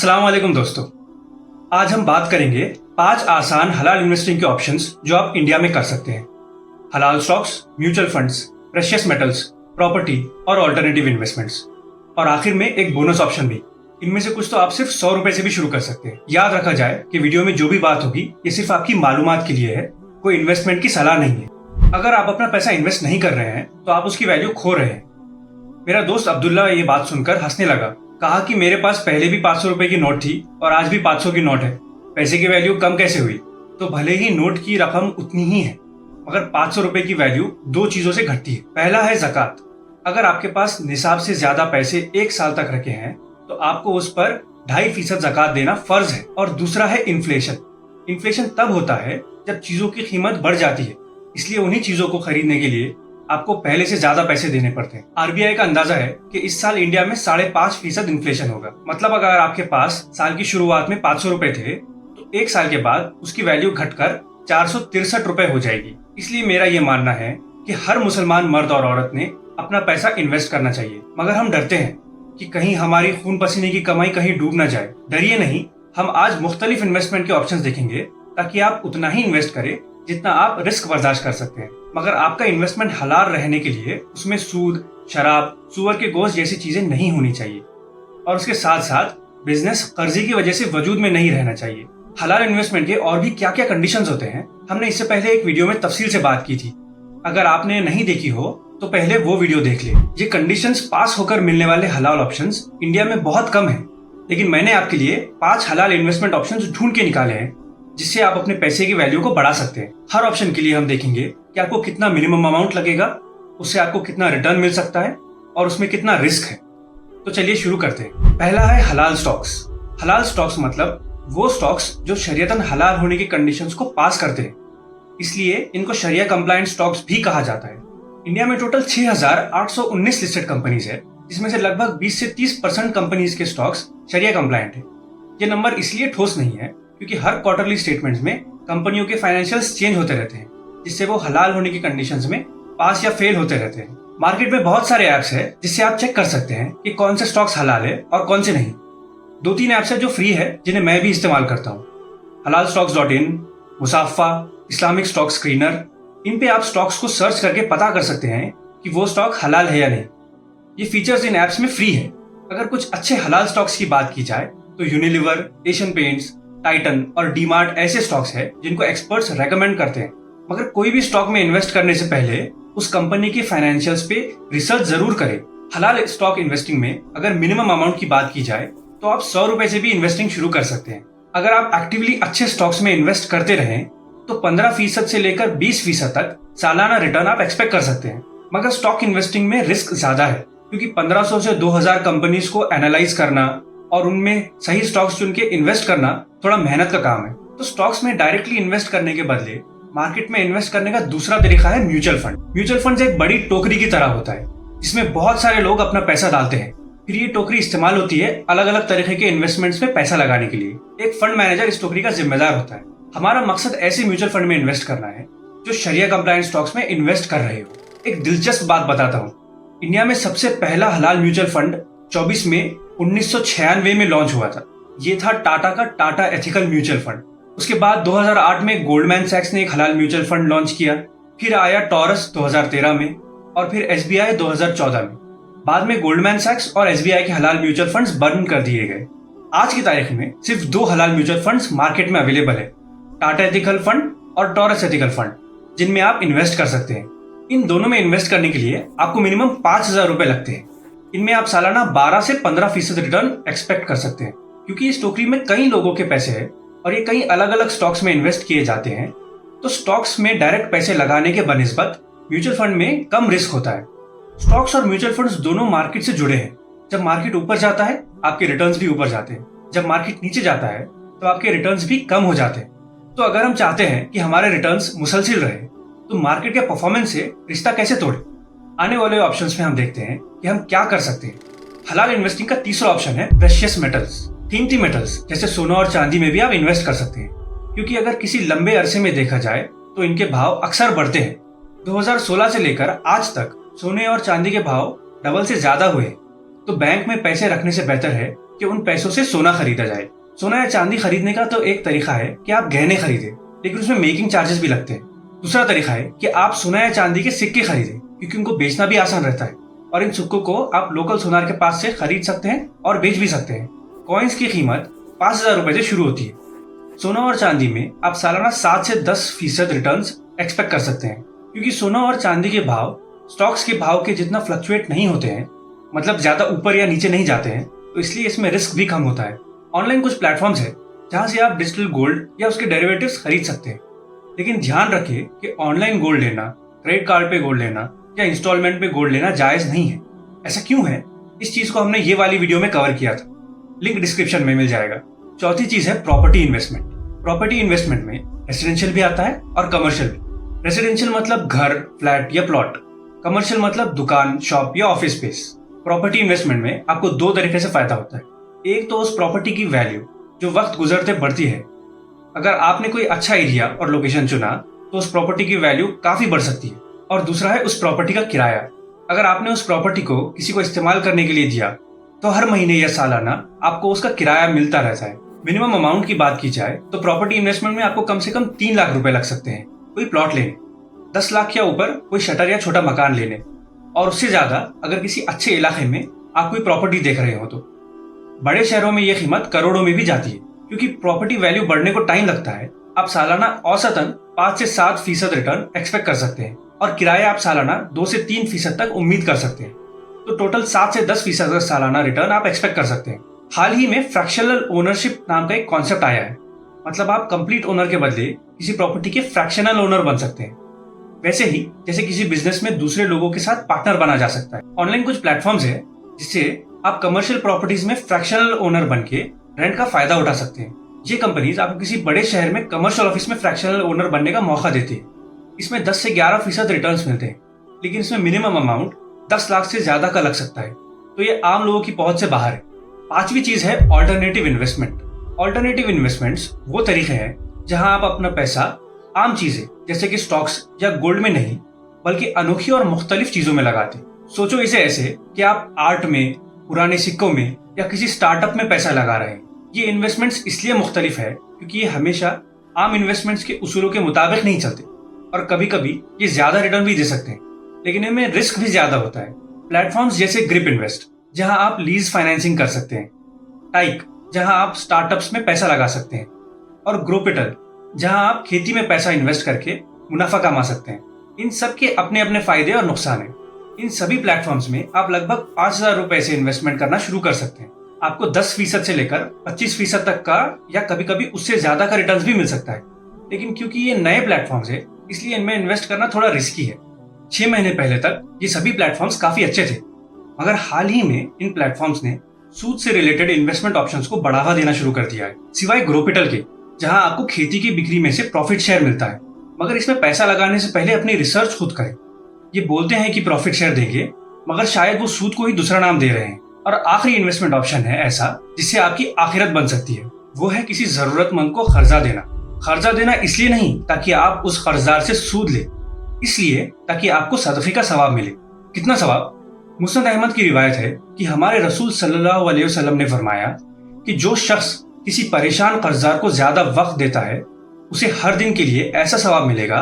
अस्सलाम वालेकुम दोस्तों। आज हम बात करेंगे 5 आसान हलाल इन्वेस्टिंग के ऑप्शंस जो आप इंडिया में कर सकते हैं। हलाल stocks, mutual funds, precious metals, property और ऑल्टरनेटिव इन्वेस्टमेंट्स। और आखिर में एक बोनस ऑप्शन भी। इनमें से कुछ तो आप सिर्फ 100 रुपए से भी शुरू कर सकते हैं। याद रखा जाए कि वीडियो में जो भी बात होगी ये सिर्फ आपकी मालूमात के लिए है, कोई इन्वेस्टमेंट की सलाह नहीं है। अगर आप अपना पैसा इन्वेस्ट नहीं कर रहे हैं तो आप उसकी वैल्यू खो रहे हैं। मेरा दोस्त अब्दुल्ला ये बात सुनकर हंसने लगा। कहा कि मेरे पास पहले भी 500 रुपए की नोट थी और आज भी 500 की नोट है, पैसे की वैल्यू कम कैसे हुई? तो भले ही नोट की रकम उतनी ही है मगर 500 रुपए की वैल्यू दो चीजों से घटती है। पहला है ज़कात। अगर आपके पास निसाब से ज्यादा पैसे 1 साल तक रखे हैं तो आपको उस पर 2.5% ज़कात देना फर्ज है। और दूसरा है इन्फ्लेशन। इन्फ्लेशन तब होता है जब चीजों की कीमत बढ़ जाती है, इसलिए उन्हीं चीजों को खरीदने के लिए आपको पहले से ज्यादा पैसे देने पड़ते हैं। आरबीआई का अंदाजा है कि इस साल इंडिया में 5.5% इन्फ्लेशन होगा। मतलब अगर आपके पास साल की शुरुआत में 500 रुपए थे तो 1 साल के बाद उसकी वैल्यू घटकर 463 रुपए हो जाएगी। इसलिए मेरा ये मानना है कि हर मुसलमान मर्द और औरत ने अपना पैसा इन्वेस्ट करना चाहिए। मगर हम डरते हैं कि कहीं हमारी खून पसीने की कमाई कहीं डूब ना जाए। डरिए नहीं, हम आज मुख्तलिफ इन्वेस्टमेंट के ऑप्शंस देखेंगे ताकि आप उतना ही इन्वेस्ट करें जितना आप रिस्क बर्दाश्त कर सकते हैं। मगर आपका इन्वेस्टमेंट हलाल रहने के लिए उसमें सूद, शराब, सुअर के गोश्त जैसी चीजें नहीं होनी चाहिए और उसके साथ साथ बिजनेस कर्जे की वजह से वजूद में नहीं रहना चाहिए। हलाल इन्वेस्टमेंट के और भी क्या क्या कंडीशंस होते हैं हमने इससे पहले एक वीडियो में तफसील से बात की थी। अगर आपने नहीं देखी हो तो पहले वो वीडियो देख ले। ये कंडीशंस पास होकर मिलने वाले हलाल ऑप्शंस इंडिया में बहुत कम है, लेकिन मैंने आपके लिए 5 हलाल इन्वेस्टमेंट ऑप्शंस ढूंढ के निकाले हैं जिससे आप अपने पैसे की वैल्यू को बढ़ा सकते हैं। हर ऑप्शन के लिए हम देखेंगे कि आपको कितना मिनिमम अमाउंट लगेगा, उससे आपको कितना रिटर्न मिल सकता है और उसमें कितना रिस्क है। तो चलिए शुरू करते हैं। पहला है हलाल स्टॉक्स। हलाल स्टॉक्स मतलब वो स्टॉक्स जो शरीयतन हलाल होने की कंडीशंस को पास करते हैं, इसलिए इनको शरिया कंप्लायंट स्टॉक्स भी कहा जाता है। इंडिया में टोटल 6,819 लिस्टेड कंपनीज है, जिसमें से लगभग 20 से 30% कंपनीज के स्टॉक्स शरिया कंप्लायंट है। ये नंबर इसलिए ठोस नहीं है क्योंकि हर क्वार्टरली स्टेटमेंट्स में कंपनियों के फाइनेंशियल्स चेंज होते रहते हैं, जिससे वो हलाल होने की कंडीशंस में पास या फेल होते रहते हैं। मार्केट में बहुत सारे ऐप्स हैं जिससे आप चेक कर सकते हैं कि कौन से स्टॉक्स हलाल है और कौन से नहीं। 2-3 ऐप्स है जो फ्री है जिन्हें मैं भी इस्तेमाल करता हूँ। हलालस्टॉक्स.in, मुसाफा, इस्लामिक स्टॉक स्क्रीनर। इन पे आप स्टॉक्स को सर्च करके पता कर सकते हैं कि वो स्टॉक हलाल है या नहीं। ये फीचर्स इन ऐप्स में फ्री है। अगर कुछ अच्छे हलाल स्टॉक्स की बात की जाए तो यूनिलीवर, एशियन पेंट्स, टाइटन और डीमार्ट ऐसे स्टॉक्स हैं जिनको एक्सपर्ट्स रेकमेंड करते हैं। मगर कोई भी स्टॉक में इन्वेस्ट करने से पहले उस कंपनी के फाइनेंशियल्स पे रिसर्च जरूर करें। हलाल स्टॉक इन्वेस्टिंग में अगर मिनिमम अमाउंट की बात की जाए तो आप 100 रुपए से भी इन्वेस्टिंग शुरू कर सकते हैं। अगर आप एक्टिवली अच्छे स्टॉक्स में इन्वेस्ट करते रहें तो 15% से लेकर 20% तक सालाना रिटर्न आप एक्सपेक्ट कर सकते हैं। मगर स्टॉक इन्वेस्टिंग में रिस्क ज्यादा है क्योंकि 1500 से 2000 कंपनीज को एनालाइज करना और उनमें सही स्टॉक्स चुन के इन्वेस्ट करना थोड़ा मेहनत का काम है। तो स्टॉक्स में डायरेक्टली इन्वेस्ट करने के बदले मार्केट में इन्वेस्ट करने का दूसरा तरीका है म्यूचुअल फंड। म्यूचुअल फंड एक बड़ी टोकरी की तरह होता है जिसमें बहुत सारे लोग अपना पैसा डालते हैं। फिर ये टोकरी इस्तेमाल होती है अलग अलग तरीके के इन्वेस्टमेंट्स में पैसा लगाने के लिए। एक फंड मैनेजर इस टोकरी का जिम्मेदार होता है। हमारा मकसद ऐसे म्यूचुअल फंड में इन्वेस्ट करना है जो शरिया कंप्लायंट स्टॉक्स में इन्वेस्ट कर रहे हो। एक दिलचस्प बात बताता हूँ, इंडिया में सबसे पहला हलाल म्यूचुअल फंड 24 मई 1996 में लॉन्च हुआ था। ये था टाटा का टाटा एथिकल म्यूचुअल फंड। उसके बाद 2008 में गोल्डमैन सैक्स ने एक हलाल म्यूचुअल फंड लॉन्च किया। फिर आया टॉरस 2013 में और फिर एसबीआई 2014 में। बाद में गोल्डमैन सैक्स और एसबीआई के हलाल म्यूचुअल फंड्स बंद कर दिए गए। आज की तारीख में सिर्फ 2 हलाल म्यूचुअल फंड्स मार्केट में अवेलेबल है, टाटा एथिकल फंड और टॉरस एथिकल फंड, जिनमें आप इन्वेस्ट कर सकते हैं। इन दोनों में इन्वेस्ट करने के लिए आपको मिनिमम 5,000 रुपए लगते हैं। इनमें आप सालाना 12 से 15% रिटर्न एक्सपेक्ट कर सकते हैं। क्योंकि इस टोकरी में कई लोगों के पैसे हैं और ये कई अलग अलग स्टॉक्स में इन्वेस्ट किए जाते हैं, तो स्टॉक्स में डायरेक्ट पैसे लगाने के बनिस्बत म्यूचुअल फंड में कम रिस्क होता है। स्टॉक्स और म्यूचुअल फंड्स दोनों मार्केट से जुड़े हैं। जब मार्केट ऊपर जाता है आपके रिटर्न्स भी ऊपर जाते हैं, जब मार्केट नीचे जाता है तो आपके रिटर्न्स भी कम हो जाते हैं। तो अगर हम चाहते हैं कि हमारे रिटर्न्स मुसलसिल रहे तो मार्केट के परफॉर्मेंस से रिश्ता कैसे तोड़े? आने वाले ऑप्शंस में हम देखते हैं कि हम क्या कर सकते हैं। हलाल इन्वेस्टिंग का तीसरा ऑप्शन है प्रेशियस मेटल्स। कीमती मेटल्स जैसे सोना और चांदी में भी आप इन्वेस्ट कर सकते हैं, क्योंकि अगर किसी लंबे अरसे में देखा जाए तो इनके भाव अक्सर बढ़ते हैं। 2016 से लेकर आज तक सोने और चांदी के भाव डबल से ज्यादा हुए। तो बैंक में पैसे रखने से बेहतर है कि उन पैसों से सोना खरीदा जाए। सोना या चांदी खरीदने का तो एक तरीका है कि आप गहने खरीदें, लेकिन उसमें मेकिंग चार्जेस भी लगते हैं। दूसरा तरीका है कि आप सोना या चांदी के सिक्के खरीदें, क्योंकि उनको बेचना भी आसान रहता है और इन सिक्कों को आप लोकल सुनार के पास से खरीद सकते हैं और बेच भी सकते हैं। कॉइन्स की कीमत 5,000 रुपए से शुरू होती है। सोना और चांदी में आप सालाना 7 से 10% रिटर्न एक्सपेक्ट कर सकते हैं, क्योंकि सोना और चांदी के भाव स्टॉक्स के भाव के जितना फ्लक्चुएट नहीं होते हैं, मतलब ज्यादा ऊपर या नीचे नहीं जाते हैं, तो इसलिए इसमें रिस्क भी कम होता है। ऑनलाइन कुछ प्लेटफॉर्म्स है जहां से आप डिजिटल गोल्ड या उसके डेरिवेटिव्स खरीद सकते हैं, लेकिन ध्यान रखें कि ऑनलाइन गोल्ड लेना, क्रेडिट कार्ड पे गोल्ड लेना या इंस्टॉलमेंट पे गोल्ड लेना जायज नहीं है। ऐसा क्यों है, इस चीज को हमने ये वाली वीडियो में कवर किया था, लिंक डिस्क्रिप्शन में मिल जाएगा। चौथी चीज है प्रॉपर्टी इन्वेस्टमेंट। प्रॉपर्टी इन्वेस्टमेंट में रेसिडेंशियल भी आता है और कमर्शियल भी। रेसिडेंशियल मतलब घर, फ्लैट या प्लॉट। कमर्शियल मतलब दुकान, शॉप या ऑफिस स्पेस। प्रॉपर्टी इन्वेस्टमेंट में आपको दो तरीके से फायदा होता है। एक तो उस प्रॉपर्टी की वैल्यू जो वक्त गुजरते बढ़ती है। अगर आपने कोई अच्छा एरिया और लोकेशन चुना तो उस प्रॉपर्टी की वैल्यू काफी बढ़ सकती है। और दूसरा है उस प्रॉपर्टी का किराया। अगर आपने उस प्रॉपर्टी को किसी को इस्तेमाल करने के लिए दिया तो हर महीने या सालाना आपको उसका किराया मिलता रहता है। मिनिमम अमाउंट की बात की जाए तो प्रॉपर्टी इन्वेस्टमेंट में आपको कम से कम 3 लाख रुपए लग सकते हैं कोई प्लॉट लेने, 10 लाख या ऊपर कोई शटर या छोटा मकान लेने, और उससे ज्यादा अगर किसी अच्छे इलाके में आप कोई प्रॉपर्टी देख रहे हो तो। बड़े शहरों में यह कीमत करोड़ों में भी जाती है। क्योंकि प्रॉपर्टी वैल्यू बढ़ने को टाइम लगता है, आप सालाना औसतन 5 से 7% रिटर्न एक्सपेक्ट कर सकते हैं और किराया आप सालाना 2 से 3% तक उम्मीद कर सकते हैं। तो टोटल 7 से 10% सालाना रिटर्न आप एक्सपेक्ट कर सकते हैं। हाल ही में फ्रैक्शनल ओनरशिप नाम का एक कॉन्सेप्ट आया है, मतलब आप कंप्लीट ओनर के बदले किसी प्रॉपर्टी के फ्रैक्शनल ओनर बन सकते हैं। वैसे ही जैसे किसी बिजनेस में दूसरे लोगों के साथ पार्टनर बना जा सकता है। ऑनलाइन कुछ प्लेटफॉर्म्स है जिससे आप कमर्शियल प्रॉपर्टीज में फ्रैक्शनल ओनर बन के रेंट का फायदा उठा सकते हैं। ये कंपनीज आपको किसी बड़े शहर में कमर्शियल ऑफिस में फ्रैक्शनल ओनर बनने का मौका देती है। इसमें 10 से 11% रिटर्न मिलते हैं, लेकिन इसमें मिनिमम अमाउंट 10 लाख से ज्यादा का लग सकता है, तो ये आम लोगों की पहुंच से बाहर है। पांचवी चीज है ऑल्टरनेटिव इन्वेस्टमेंट। ऑल्टरनेटिव इन्वेस्टमेंट्स वो तरीके हैं जहां आप अपना पैसा आम चीजें जैसे कि स्टॉक्स या गोल्ड में नहीं, बल्कि अनोखी और मुख्तलिफ चीजों में लगाते हैं। सोचो इसे ऐसे कि आप आर्ट में, पुराने सिक्कों में या किसी स्टार्टअप में पैसा लगा रहे हैं। ये इन्वेस्टमेंट्स इसलिए मुख्तलिफ है क्योंकि ये हमेशा आम इन्वेस्टमेंट्स के उसूलों के मुताबिक नहीं चलते और कभी कभी ये ज्यादा रिटर्न भी दे सकते हैं, लेकिन इनमें रिस्क भी ज्यादा होता है। प्लेटफॉर्म्स जैसे ग्रिप इन्वेस्ट जहां आप लीज फाइनेंसिंग कर सकते हैं, टाइक जहां आप स्टार्टअप्स में पैसा लगा सकते हैं, और ग्रोपिटल जहां आप खेती में पैसा इन्वेस्ट करके मुनाफा कमा सकते हैं। इन सब के अपने अपने फायदे और नुकसान हैं। इन सभी प्लेटफॉर्म्स में आप लगभग 5,000 रुपए से इन्वेस्टमेंट करना शुरू कर सकते हैं। आपको 10% से लेकर 25% तक का या कभी कभी उससे ज्यादा का रिटर्न भी मिल सकता है, लेकिन क्योंकि ये नए प्लेटफॉर्म्स है इसलिए इनमें इन्वेस्ट करना थोड़ा रिस्की है। 6 महीने पहले तक ये सभी प्लेटफॉर्म्स काफी अच्छे थे, मगर हाल ही में इन प्लेटफॉर्म्स ने सूद से रिलेटेड इन्वेस्टमेंट ऑप्शंस को बढ़ावा देना शुरू कर दिया है, सिवाय ग्रोपिटल के जहां आपको खेती की बिक्री में से प्रॉफिट शेयर मिलता है। मगर इसमें पैसा लगाने से पहले अपनी रिसर्च खुद करें। ये बोलते हैं कि प्रॉफिट शेयर देंगे, मगर शायद वो सूद को ही दूसरा नाम दे रहे हैं। और आखिरी इन्वेस्टमेंट ऑप्शन है ऐसा जिससे आपकी आखिरत बन सकती है, वो है किसी जरूरतमंद को कर्जा देना। कर्जा देना इसलिए नहीं ताकि आप उस कर्जदार से सूद ले, इसलिए ताकि आपको सदक़े का सवाब मिले। कितना सवाब? मुस्नद अहमद की रिवायत है कि हमारे रसूल सल्लल्लाहु अलैहि वसल्लम ने फरमाया कि जो शख्स किसी परेशान कर्जदार को ज्यादा वक्त देता है उसे हर दिन के लिए ऐसा सवाब मिलेगा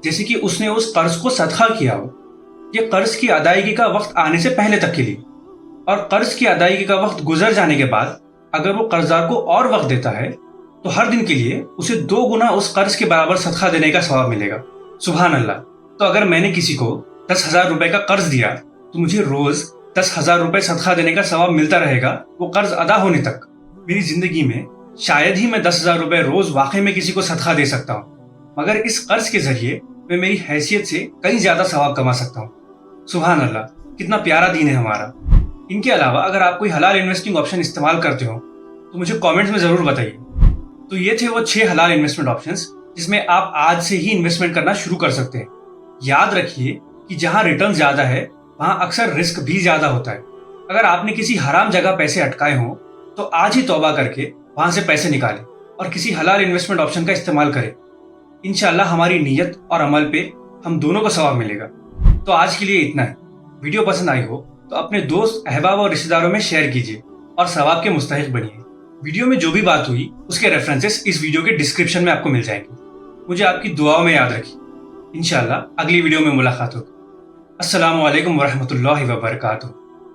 जैसे कि उसने उस कर्ज को सदका किया हो। ये कर्ज की अदायगी का वक्त आने से पहले तक के लिए, और कर्ज की अदायगी का वक्त गुजर जाने के बाद अगर वो कर्जदार को और वक्त देता है तो हर दिन के लिए उसे 2 गुना उस कर्ज के बराबर सदका देने का सवाब मिलेगा। सुभान अल्लाह। तो अगर मैंने किसी को 10,000 रुपए का कर्ज दिया तो मुझे रोज 10,000 रुपए सदका देने का सवाब मिलता रहेगा वो कर्ज अदा होने तक। मेरी जिंदगी में शायद ही मैं 10,000 रुपए रोज वाकई में किसी को सदका दे सकता हूँ, मगर इस कर्ज के जरिए मैं मेरी हैसियत से कहीं ज्यादा सवाब कमा सकता हूँ। सुभान अल्लाह, कितना प्यारा दीन है हमारा। इनके अलावा अगर आप कोई हलाल इन्वेस्टिंग ऑप्शन इस्तेमाल करते हो तो मुझे कमेंट्स में जरूर बताइए। तो ये थे वो 6 हलाल इन्वेस्टमेंट ऑप्शंस जिसमें आप आज से ही इन्वेस्टमेंट करना शुरू कर सकते हैं। याद रखिए कि जहां रिटर्न ज्यादा है वहां अक्सर रिस्क भी ज्यादा होता है। अगर आपने किसी हराम जगह पैसे अटकाए हों तो आज ही तौबा करके वहां से पैसे निकालें और किसी हलाल इन्वेस्टमेंट ऑप्शन का इस्तेमाल करें। इंशाल्लाह हमारी नीयत और अमल पे हम दोनों को सवाब मिलेगा। तो आज के लिए इतना है। वीडियो पसंद आई हो तो अपने दोस्त, अहबाब और रिश्तेदारों में शेयर कीजिए और सवाब के मुस्तहिक बनिए। वीडियो में जो भी बात हुई उसके रेफरेंसेस इस वीडियो के डिस्क्रिप्शन में आपको मिल जाएंगे। मुझे आपकी दुआओं में याद रखिए। इंशाल्लाह अगली वीडियो में मुलाकात होगी। अस्सलामु अलैकुम वरहमतुल्लाहि वबरकातुहू।